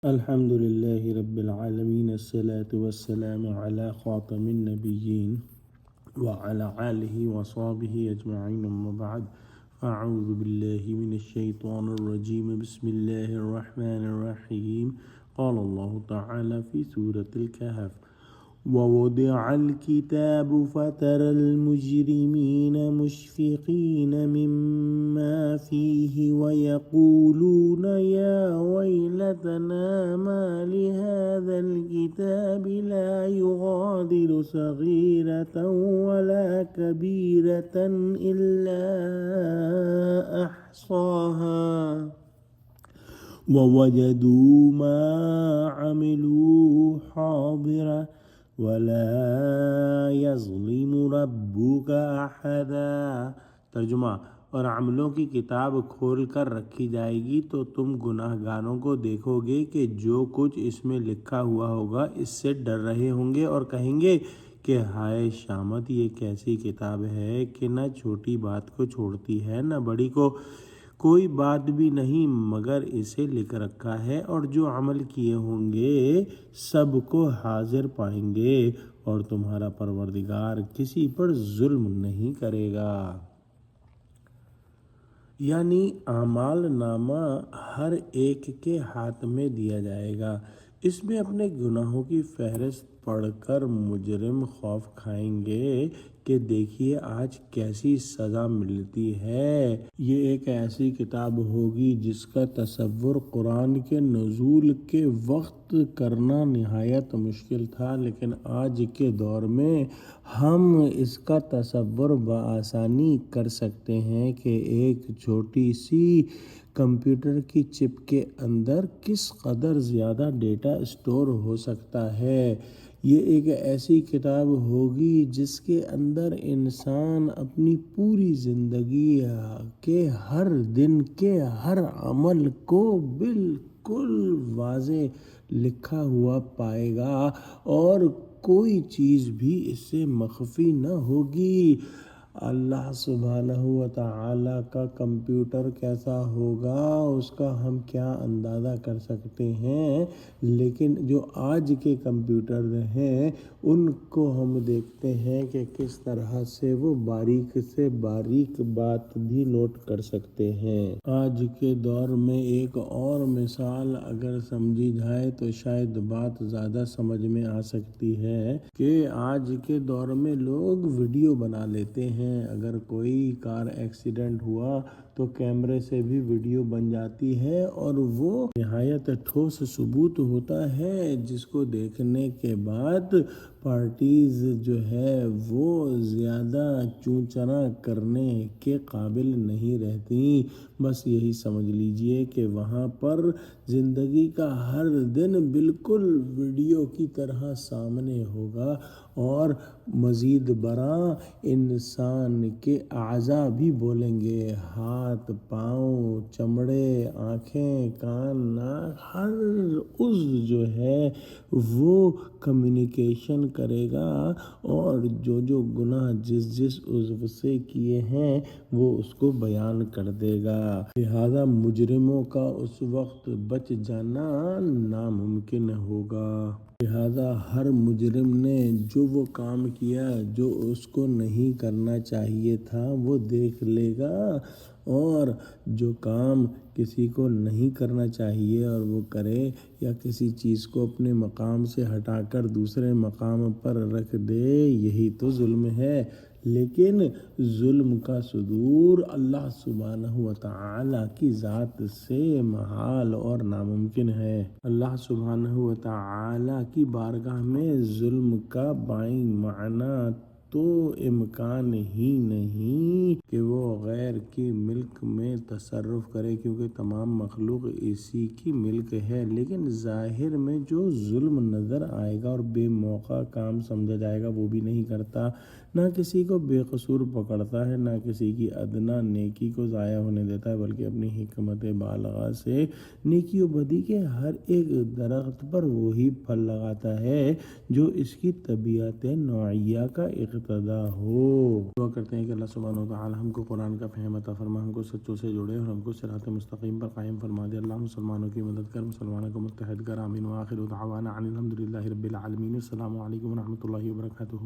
الحمد لله رب العالمين، الصلاة والسلام على خاتم النبيين وعلى آله وصحبه أجمعين، أما بعد فأعوذ بالله من الشيطان الرجيم. بسم الله الرحمن الرحيم. قال الله تعالى في سورة الكهف: ووضع الكتاب فترى المجرمين مشفقين مما فيه ويقولون يا ويلتنا ما لهذا الكتاب لا يغادر صغيرة ولا كبيرة إلا أحصاها ووجدوا ما عملوا حاضرا ولا يظلم ربك احدا۔ ترجمہ: اور عملوں کی کتاب کھول کر رکھی جائے گی تو تم گناہ گاروں کو دیکھو گے کہ جو کچھ اس میں لکھا ہوا ہوگا اس سے ڈر رہے ہوں گے اور کہیں گے کہ ہائے شامت، یہ کیسی کتاب ہے کہ نہ چھوٹی بات کو چھوڑتی ہے نہ بڑی کو، کوئی بات بھی نہیں مگر اسے لکھ رکھا ہے، اور جو عمل کیے ہوں گے سب کو حاضر پائیں گے، اور تمہارا پروردگار کسی پر ظلم نہیں کرے گا۔ یعنی اعمال نامہ ہر ایک کے ہاتھ میں دیا جائے گا، اس میں اپنے گناہوں کی فہرست پڑھ کر مجرم خوف کھائیں گے کہ دیکھیے آج کیسی سزا ملتی ہے۔ یہ ایک ایسی کتاب ہوگی جس کا تصور قرآن کے نزول کے وقت کرنا نہایت مشکل تھا، لیکن آج کے دور میں ہم اس کا تصور بآسانی کر سکتے ہیں کہ ایک چھوٹی سی کمپیوٹر کی چپ کے اندر کس قدر زیادہ ڈیٹا اسٹور ہو سکتا ہے۔ یہ ایک ایسی کتاب ہوگی جس کے اندر انسان اپنی پوری زندگی کے ہر دن کے ہر عمل کو بالکل واضح لکھا ہوا پائے گا اور کوئی چیز بھی اس سے مخفی نہ ہوگی۔ اللہ سبحانہ و تعالیٰ کا کمپیوٹر کیسا ہوگا اس کا ہم کیا اندازہ کر سکتے ہیں، لیکن جو آج کے کمپیوٹر ہیں ان کو ہم دیکھتے ہیں کہ کس طرح سے وہ باریک سے باریک بات بھی نوٹ کر سکتے ہیں۔ آج کے دور میں ایک اور مثال اگر سمجھی جائے تو شاید بات زیادہ سمجھ میں آ سکتی ہے کہ آج کے دور میں لوگ ویڈیو بنا لیتے ہیں۔ اگر کوئی کار ایکسیڈنٹ ہوا تو کیمرے سے بھی ویڈیو بن جاتی ہے اور وہ نہایت ٹھوس ثبوت ہوتا ہے، جس کو دیکھنے کے بعد پارٹیز جو ہے وہ زیادہ چوں چرا کرنے کے قابل نہیں رہتی۔ بس یہی سمجھ لیجئے کہ وہاں پر زندگی کا ہر دن بالکل ویڈیو کی طرح سامنے ہوگا، اور مزید برآں انسان کے اعضاء بھی بولیں گے، ہاتھ، پاؤں، چمڑے، آنکھیں، کان، ناک، ہر عضو جو ہے وہ کمیونیکیشن کرے گا، اور جو جو گناہ جس عضو سے کیے ہیں وہ اس کو بیان کر دے گا۔ لہذا مجرموں کا اس وقت بچ جانا ناممکن ہوگا۔ لہذا ہر مجرم نے جو وہ کام کیا جو اس کو نہیں کرنا چاہیے تھا وہ دیکھ لے گا، اور جو کام کسی کو نہیں کرنا چاہیے اور وہ کرے، یا کسی چیز کو اپنے مقام سے ہٹا کر دوسرے مقام پر رکھ دے، یہی تو ظلم ہے۔ لیکن ظلم کا صدور اللہ سبحانہ و تعالیٰ کی ذات سے محال اور ناممکن ہے۔ اللہ سبحانہ و تعالیٰ کی بارگاہ میں ظلم کا بائیں معنی تو امکان ہی نہیں کہ وہ غیر کی ملک میں تصرف کرے، کیونکہ تمام مخلوق اسی کی ملک ہے۔ لیکن ظاہر میں جو ظلم نظر آئے گا اور بے موقع کام سمجھا جائے گا وہ بھی نہیں کرتا، نہ کسی کو بے قصور پکڑتا ہے، نہ کسی کی ادنا نیکی کو ضائع ہونے دیتا ہے، بلکہ اپنی حکمت بالغہ سے نیکی و بدی کے ہر ایک درخت پر وہی پھل لگاتا ہے جو اس کی طبیعت نوعیہ کا اقتدا ہو۔ دعا کرتے ہیں کہ اللہ سبحانہ وتعالی ہم کو قرآن کا فہم عطا فرما، ہم کو سچوں سے جوڑے اور ہم کو صراط مستقیم پر قائم فرما دے۔ اللہ مسلمانوں کی مدد کر، مسلمانوں کو متحد کر، آمین۔ وآخر دعوانا ان الحمد للہ رب العالمین۔ السلام علیکم ورحمۃ اللہ وبرکاتہ۔